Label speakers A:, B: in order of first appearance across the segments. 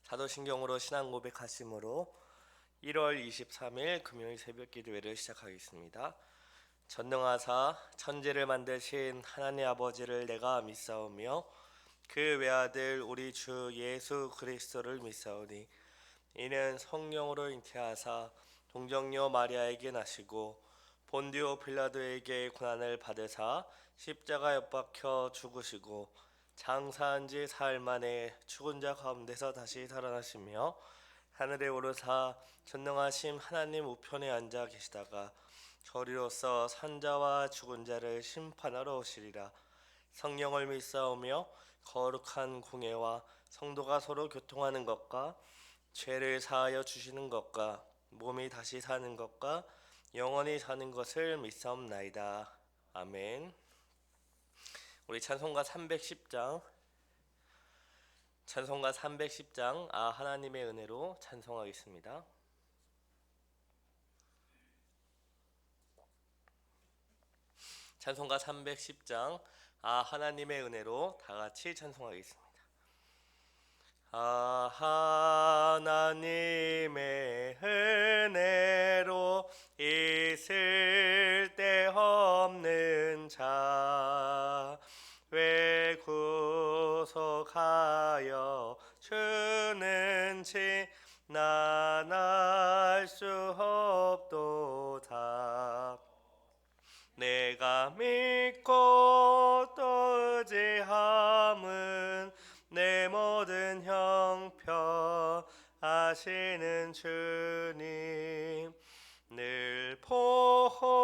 A: 사도신경으로 신앙 고백하심으로 1월 23일 금요일 새벽 기도회를 시작하겠습니다. 전능하사 천지를 만드신 하나님 아버지를 내가 믿사오며 그 외아들 우리 주 예수 그리스도를 믿사오니 이는 성령으로 잉태하사 동정녀 마리아에게 나시고 본디오 빌라도에게 고난을 받으사 십자가 엿박혀 죽으시고 장사한 지 사흘 만에 죽은 자 가운데서 다시 살아나시며 하늘에 오르사 전능하심 하나님 우편에 앉아 계시다가 저리로서 산자와 죽은 자를 심판하러 오시리라. 성령을 믿사오며 거룩한 공예와 성도가 서로 교통하는 것과 죄를 사하여 주시는 것과 몸이 다시 사는 것과 영원히 사는 것을 믿사옵나이다. 아멘. 우리 찬송가 310장 하나님의 은혜로 찬송하겠습니다. 찬송가 310장 하나님의 은혜로 다 같이 찬송하겠습니다. 하나님의 은혜로 있을 데 없는 자 왜 구속하여 주는지 난 알 수 없도다. 내가 믿고 또 의지함은 내 모든 형편 아시는 주님 늘 보호해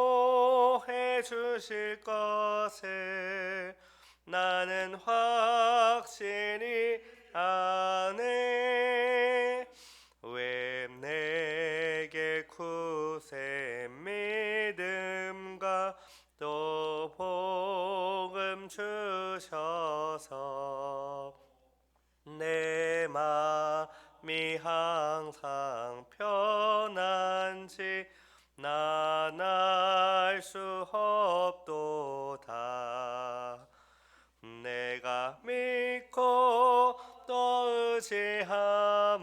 A: 주실 것을 나는 확실히 아네. 왜 내게 구세 믿음과 또 복음 주셔서 내 마음이 항상 편한지 난 알 수 없도다. 내가 믿고 또 의지함은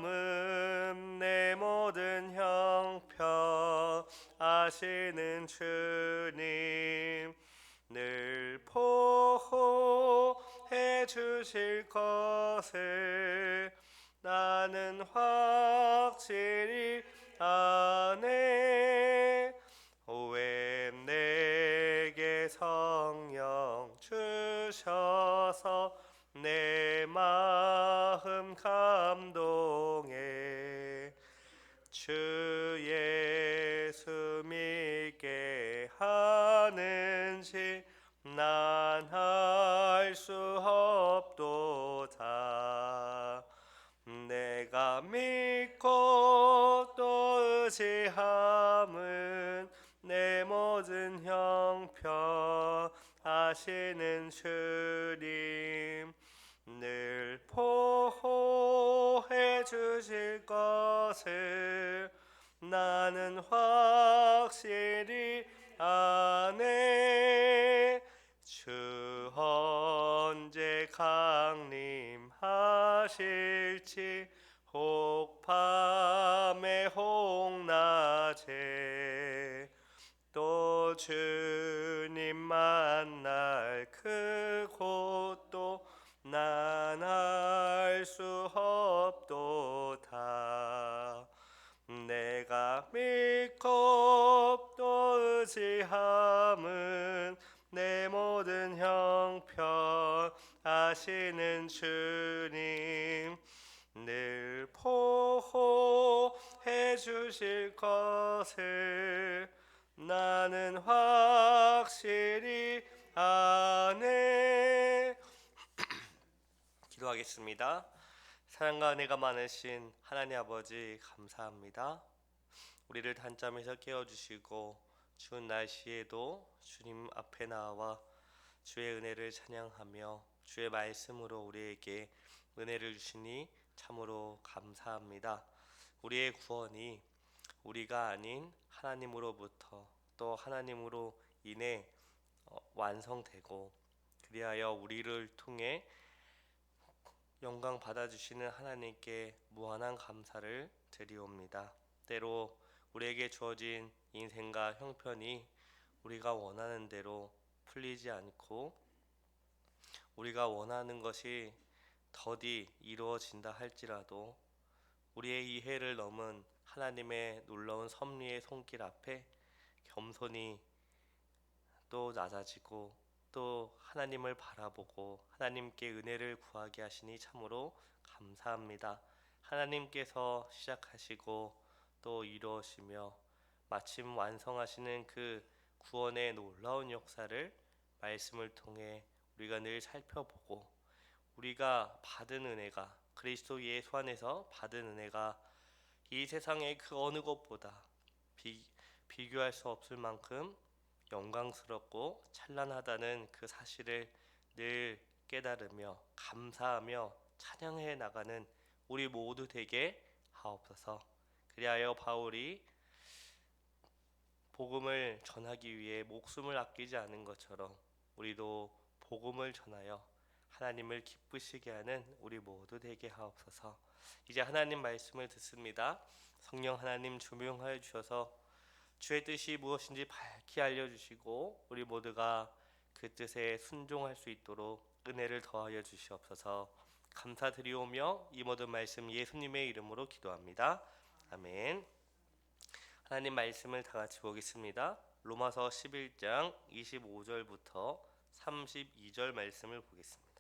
A: 내 모든 형편 아시는 주님 늘 보호해 주실 것을 나는 확실히 아네. 왜 내게 성령 주셔서 내 마음 감동해 주 예수 믿게 하는지 난 알 수 없도다. 내가 믿고 또 의지함은 내 모든 형편 아시는 주님 늘 보호해 주실 것을 나는 확실히 아네. 주 언제 강림하실지 혹 밤에 혹 낮에 또 주님 만날 그곳도 난 알 수 없도다. 내가 믿고 또 의지함은 내 모든 형편 아시는 주님 늘 보호해 주실 것을 나는 확실히 아네. 기도하겠습니다. 사랑과 은혜가 많으신 하나님 아버지 감사합니다. 우리를 단잠에서 깨워주시고 추운 날씨에도 주님 앞에 나와 주의 은혜를 찬양하며 주의 말씀으로 우리에게 은혜를 주시니 참으로 감사합니다. 우리의 구원이 우리가 아닌 하나님으로부터 또 하나님으로 인해 완성되고 그리하여 우리를 통해 영광 받아주시는 하나님께 무한한 감사를 드리옵니다. 때로 우리에게 주어진 인생과 형편이 우리가 원하는 대로 풀리지 않고 우리가 원하는 것이 더디 이루어진다 할지라도 우리의 이해를 넘은 하나님의 놀라운 섭리의 손길 앞에 겸손히 또 낮아지고 또 하나님을 바라보고 하나님께 은혜를 구하게 하시니 참으로 감사합니다. 하나님께서 시작하시고 또 이루어시며 마침 완성하시는 그 구원의 놀라운 역사를 말씀을 통해 우리가 늘 살펴보고 우리가 받은 은혜가 그리스도 예수 안에서 받은 은혜가 이 세상의 그 어느 것보다 비교할 수 없을 만큼 영광스럽고 찬란하다는 그 사실을 늘 깨달으며 감사하며 찬양해 나가는 우리 모두 되게 하옵소서. 그리하여 바울이 복음을 전하기 위해 목숨을 아끼지 않은 것처럼 우리도 복음을 전하여 하나님을 기쁘시게 하는 우리 모두 되게 하옵소서. 이제 하나님 말씀을 듣습니다. 성령 하나님 조명하여 주셔서 주의 뜻이 무엇인지 밝히 알려주시고 우리 모두가 그 뜻에 순종할 수 있도록 은혜를 더하여 주시옵소서. 감사드리오며 이 모든 말씀 예수님의 이름으로 기도합니다. 아멘. 하나님 말씀을 다 같이 보겠습니다. 로마서 11장 25절부터 32절 말씀을 보겠습니다.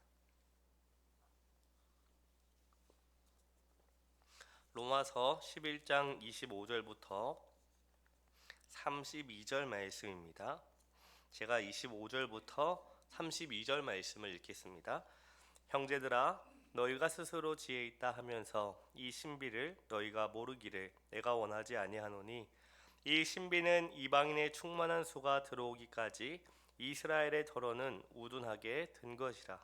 A: 로마서 11장 25절부터 32절 말씀입니다. 제가 25절부터 32절 말씀을 읽겠습니다. 형제들아 너희가 스스로 지혜 있다 하면서 이 신비를 너희가 모르기를 내가 원하지 아니하노니 이 신비는 이방인의 충만한 수가 들어오기까지 이스라엘의 덜어는 우둔하게 든 것이라.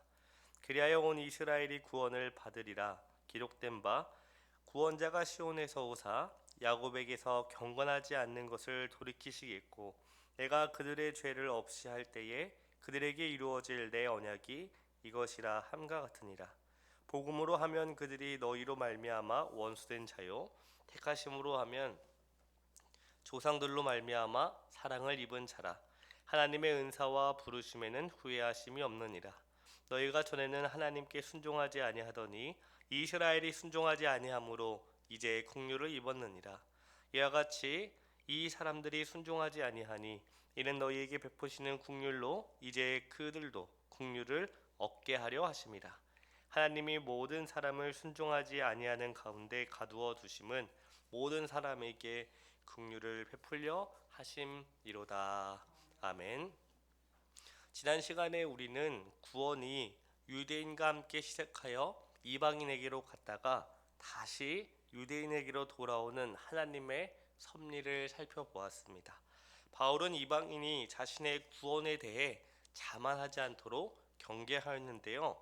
A: 그리하여 온 이스라엘이 구원을 받으리라. 기록된 바 구원자가 시온에서 오사 야곱에게서 경건하지 않는 것을 돌이키시겠고 내가 그들의 죄를 없이 할 때에 그들에게 이루어질 내 언약이 이것이라 함과 같으니라. 복음으로 하면 그들이 너희로 말미암아 원수된 자요 택하심으로 하면 조상들로 말미암아 사랑을 입은 자라. 하나님의 은사와 부르심에는 후회하심이 없느니라. 너희가 전에는 하나님께 순종하지 아니하더니 이스라엘이 순종하지 아니하므로 이제 긍휼을 입었느니라. 이와 같이 이 사람들이 순종하지 아니하니 이는 너희에게 베푸시는 긍휼로 이제 그들도 긍휼을 얻게 하려 하심이라. 하나님이 모든 사람을 순종하지 아니하는 가운데 가두어 두심은 모든 사람에게 긍휼을 베풀려 하심이로다. 아멘. 지난 시간에 우리는 구원이 유대인과 함께 시작하여 이방인에게로 갔다가 다시 유대인에게로 돌아오는 하나님의 섭리를 살펴보았습니다. 바울은 이방인이 자신의 구원에 대해 자만하지 않도록 경계하였는데요.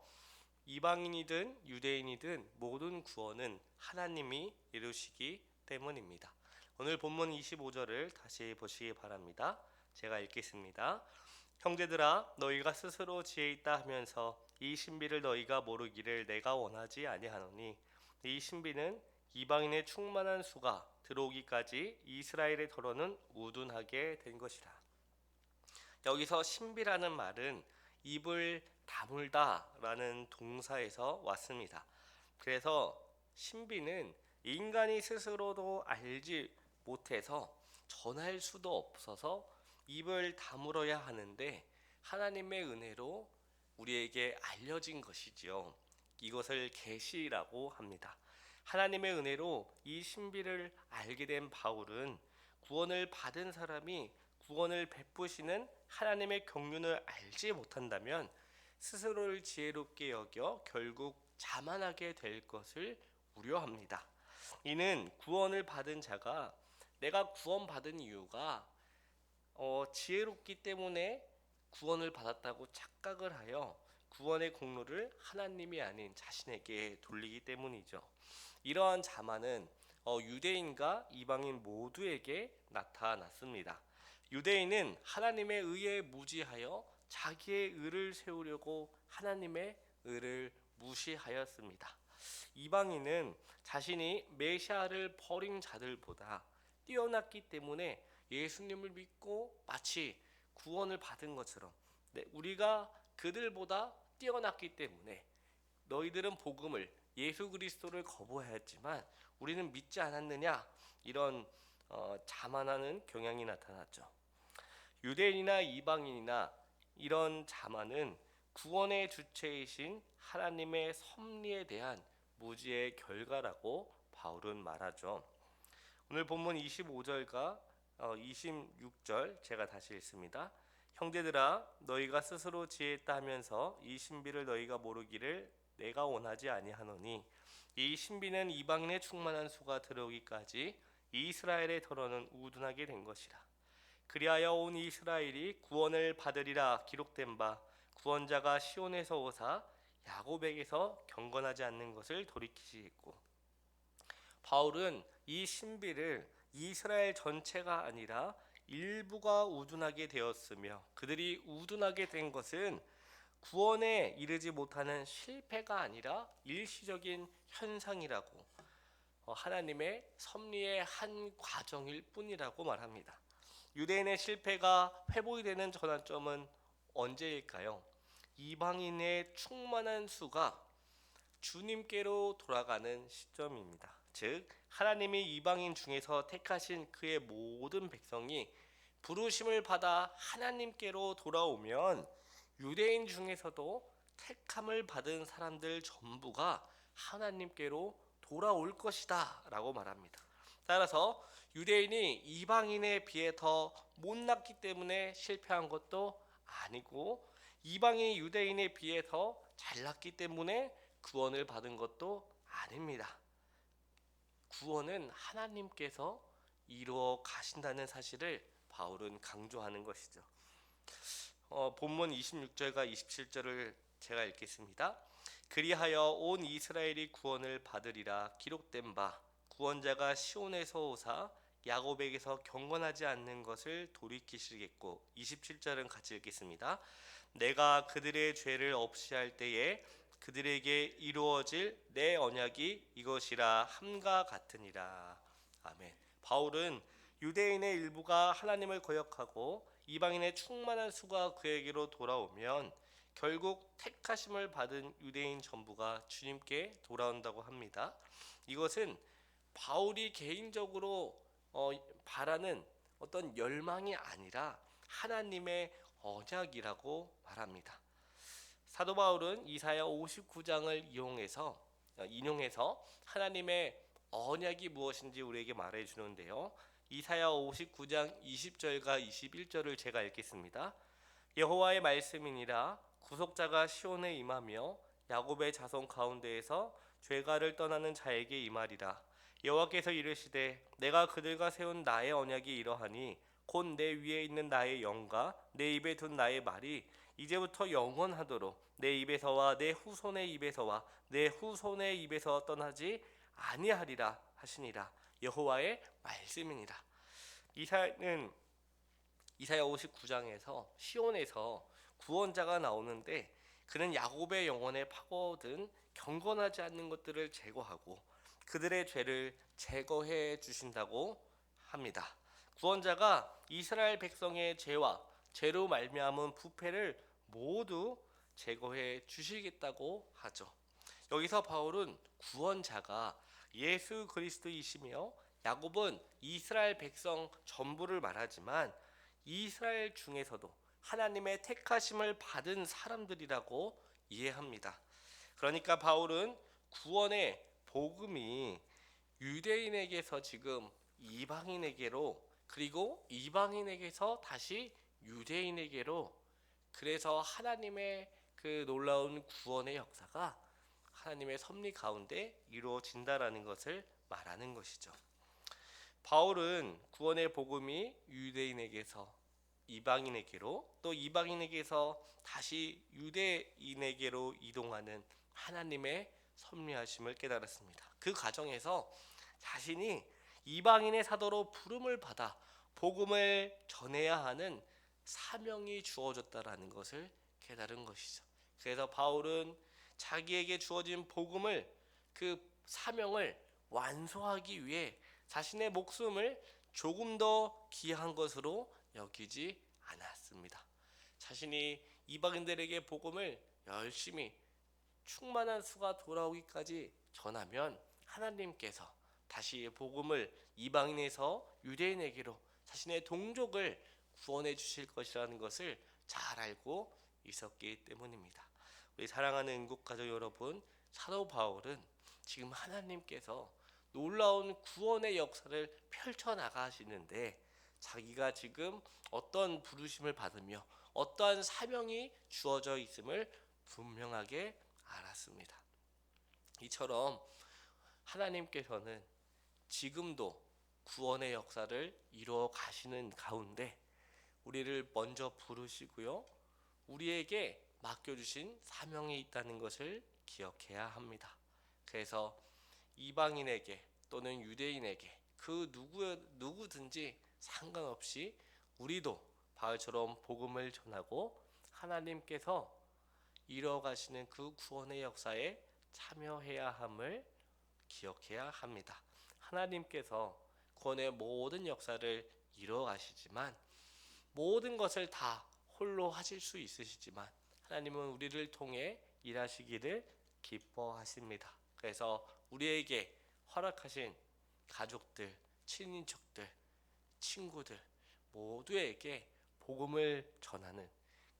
A: 이방인이든 유대인이든 모든 구원은 하나님이 이루시기 때문입니다. 오늘 본문 25절을 다시 보시기 바랍니다. 제가 읽겠습니다. 형제들아 너희가 스스로 지혜 있다 하면서 이 신비를 너희가 모르기를 내가 원하지 아니하노니 이 신비는 이방인의 충만한 수가 들어오기까지 이스라엘의 덜어는 우둔하게 된 것이라. 여기서 신비라는 말은 입을 다물다 라는 동사에서 왔습니다. 그래서 신비는 인간이 스스로도 알지 못해서 전할 수도 없어서 입을 다물어야 하는데 하나님의 은혜로 우리에게 알려진 것이지요. 이것을 계시라고 합니다. 하나님의 은혜로 이 신비를 알게 된 바울은 구원을 받은 사람이 구원을 베푸시는 하나님의 경륜을 알지 못한다면 스스로를 지혜롭게 여겨 결국 자만하게 될 것을 우려합니다. 이는 구원을 받은 자가 내가 구원받은 이유가 지혜롭기 때문에 구원을 받았다고 착각을 하여 구원의 공로를 하나님이 아닌 자신에게 돌리기 때문이죠. 이러한 자만은 유대인과 이방인 모두에게 나타났습니다. 유대인은 하나님의 의에 무지하여 자기의 의를 세우려고 하나님의 의를 무시하였습니다. 이방인은 자신이 메시아를 버린 자들보다 뛰어났기 때문에 예수님을 믿고 마치 구원을 받은 것처럼, 우리가 그들보다 뛰어났기 때문에 너희들은 복음을, 예수 그리스도를 거부하였지만 우리는 믿지 않았느냐, 이런 자만하는 경향이 나타났죠. 유대인이나 이방인이나 이런 자만은 구원의 주체이신 하나님의 섭리에 대한 무지의 결과라고 바울은 말하죠. 오늘 본문 25절과 26절 제가 다시 읽습니다. 형제들아, 너희가 스스로 지혜했다 하면서 이 신비를 너희가 모르기를 내가 원하지 아니하노니, 이 신비는 이방인의 충만한 수가 들어오기까지 이스라엘의 더러는 우둔하게 된 것이라. 그리하여 온 이스라엘이 구원을 받으리라 기록된 바, 구원자가 시온에서 오사 야곱에게서 경건하지 않는 것을 돌이키시겠고. 바울은 이 신비를 이스라엘 전체가 아니라 일부가 우둔하게 되었으며, 그들이 우둔하게 된 것은 구원에 이르지 못하는 실패가 아니라 일시적인 현상이라고, 하나님의 섭리의 한 과정일 뿐이라고 말합니다. 유대인의 실패가 회복이 되는 전환점은 언제일까요? 이방인의 충만한 수가 주님께로 돌아가는 시점입니다. 즉, 하나님이 이방인 중에서 택하신 그의 모든 백성이 부르심을 받아 하나님께로 돌아오면, 유대인 중에서도 택함을 받은 사람들 전부가 하나님께로 돌아올 것이다 라고 말합니다. 따라서 유대인이 이방인에 비해 더 못났기 때문에 실패한 것도 아니고, 이방인이 유대인에 비해 더 잘났기 때문에 구원을 받은 것도 아닙니다. 구원은 하나님께서 이루어 가신다는 사실을 바울은 강조하는 것이죠. 본문 26절과 27절을 제가 읽겠습니다. 그리하여 온 이스라엘이 구원을 받으리라 기록된 바, 구원자가 시온에서 오사 야곱에게서 경건하지 않는 것을 돌이키시겠고. 27절은 같이 읽겠습니다. 내가 그들의 죄를 없이 할 때에 그들에게 이루어질 내 언약이 이것이라 함과 같으니라. 아멘. 바울은 유대인의 일부가 하나님을 거역하고 이방인의 충만한 수가 그에게로 돌아오면 결국 택하심을 받은 유대인 전부가 주님께 돌아온다고 합니다. 이것은 바울이 개인적으로 바라는 어떤 열망이 아니라 하나님의 언약이라고 말합니다. 사도 바울은 이사야 59장을 인용해서 하나님의 언약이 무엇인지 우리에게 말해 주는데요. 이사야 59장 20절과 21절을 제가 읽겠습니다. 여호와의 말씀이니라. 구속자가 시온에 임하며 야곱의 자손 가운데에서 죄가를 떠나는 자에게 임하리라. 여호와께서 이르시되 내가 그들과 세운 나의 언약이 이러하니, 곧 내 위에 있는 나의 영과 내 입에 둔 나의 말이 이제부터 영원하도록 내 입에서와 내 후손의 입에서와 내 후손의 입에서 떠나지 아니하리라 하시니라. 여호와의 말씀이니라. 이사야는 이사야 59장에서 시온에서 구원자가 나오는데, 그는 야곱의 영혼에 파고든 경건하지 않는 것들을 제거하고 그들의 죄를 제거해 주신다고 합니다. 구원자가 이스라엘 백성의 죄로 말미암은 부패를 모두 제거해 주시겠다고 하죠. 여기서 바울은 구원자가 예수 그리스도이시며, 야곱은 이스라엘 백성 전부를 말하지만 이스라엘 중에서도 하나님의 택하심을 받은 사람들이라고 이해합니다. 그러니까 바울은 구원의 복음이 유대인에게서 지금 이방인에게로, 그리고 이방인에게서 다시 유대인에게로, 그래서 하나님의 그 놀라운 구원의 역사가 하나님의 섭리 가운데 이루어진다라는 것을 말하는 것이죠. 바울은 구원의 복음이 유대인에게서 이방인에게로, 또 이방인에게서 다시 유대인에게로 이동하는 하나님의 섭리하심을 깨달았습니다. 그 과정에서 자신이 이방인의 사도로 부름을 받아 복음을 전해야 하는 사명이 주어졌다라는 것을 깨달은 것이죠. 그래서 바울은 자기에게 주어진 복음을, 그 사명을 완수하기 위해 자신의 목숨을 조금 더 귀한 것으로 여기지 않았습니다. 자신이 이방인들에게 복음을 열심히 충만한 수가 돌아오기까지 전하면 하나님께서 다시 복음을 이방인에서 유대인에게로 자신의 동족을 구원해 주실 것이라는 것을 잘 알고 있었기 때문입니다. 우리 사랑하는 응국가족 여러분, 사도 바울은 지금 하나님께서 놀라운 구원의 역사를 펼쳐나가시는데 자기가 지금 어떤 부르심을 받으며 어떠한 사명이 주어져 있음을 분명하게 알았습니다. 이처럼 하나님께서는 지금도 구원의 역사를 이루어 가시는 가운데 우리를 먼저 부르시고요, 우리에게 맡겨주신 사명이 있다는 것을 기억해야 합니다. 그래서 이방인에게 또는 유대인에게 그 누구든지 상관없이 우리도 바울처럼 복음을 전하고 하나님께서 이뤄가시는 그 구원의 역사에 참여해야 함을 기억해야 합니다. 하나님께서 구원의 모든 역사를 이뤄가시지만 모든 것을 다 홀로 하실 수 있으시지만 하나님은 우리를 통해 일하시기를 기뻐하십니다. 그래서 우리에게 허락하신 가족들, 친인척들, 친구들 모두에게 복음을 전하는,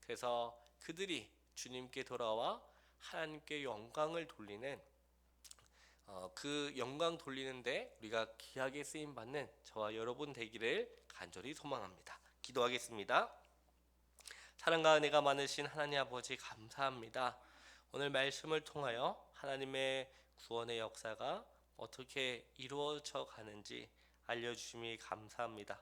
A: 그래서 그들이 주님께 돌아와 하나님께 영광을 돌리는 그 영광 돌리는데 우리가 귀하게 쓰임 받는 저와 여러분 되기를 간절히 소망합니다. 기도하겠습니다. 사랑과 은혜가 많으신 하나님 아버지, 감사합니다. 오늘 말씀을 통하여 하나님의 구원의 역사가 어떻게 이루어져 가는지 알려주심이 감사합니다.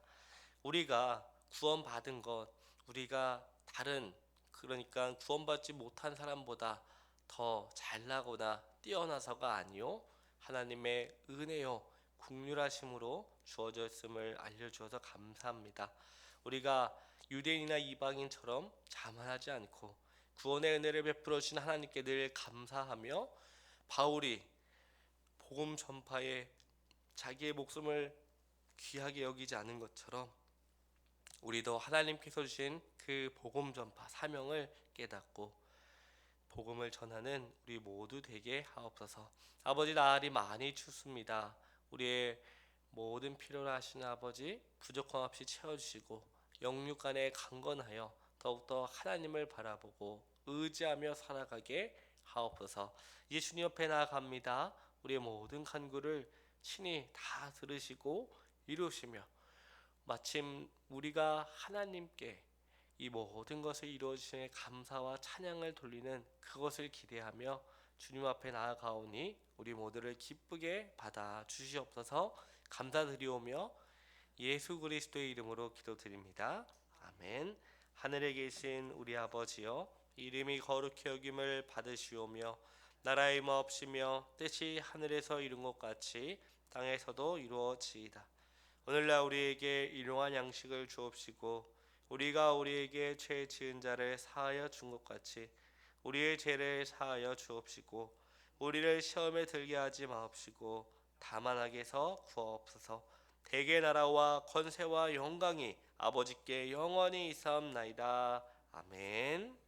A: 우리가 구원받은 것, 우리가 다른, 그러니까 구원받지 못한 사람보다 더 잘나거나 뛰어나서가 아니요 하나님의 은혜요 긍휼하심으로 주어졌음을 알려주어서 감사합니다. 우리가 유대인이나 이방인처럼 자만하지 않고 구원의 은혜를 베풀어 주신 하나님께 늘 감사하며 바울이 복음 전파에 자기의 목숨을 귀하게 여기지 않은 것처럼 우리도 하나님께서 주신 그 복음 전파 사명을 깨닫고 복음을 전하는 우리 모두 되게 하옵소서. 아버지, 날이 많이 춥습니다. 우리의 모든 필요를 하시는 아버지, 부족함 없이 채워주시고 영육 안에 강건하여 더욱더 하나님을 바라보고 의지하며 살아가게 하옵소서. 이제 주님 옆에 나아갑니다. 우리의 모든 간구를 친히 다 들으시고 이루시며 마침 우리가 하나님께 이 모든 것을 이루어 주시는 감사와 찬양을 돌리는 그것을 기대하며 주님 앞에 나아가오니 우리 모두를 기쁘게 받아 주시옵소서. 감사드리오며 예수 그리스도의 이름으로 기도드립니다. 아멘. 하늘에 계신 우리 아버지여, 이름이 거룩히 여김을 받으시오며 나라의 마옵시며 뜻이 하늘에서 이룬 것 같이 땅에서도 이루어지이다. 오늘날 우리에게 일용할 양식을 주옵시고 우리가 우리에게 죄 지은 자를 사하여 준 것 같이 우리의 죄를 사하여 주옵시고 우리를 시험에 들게 하지 마옵시고 다만 악에서 구하옵소서. 대개 나라와 권세와 영광이 아버지께 영원히 있사옵나이다. 아멘.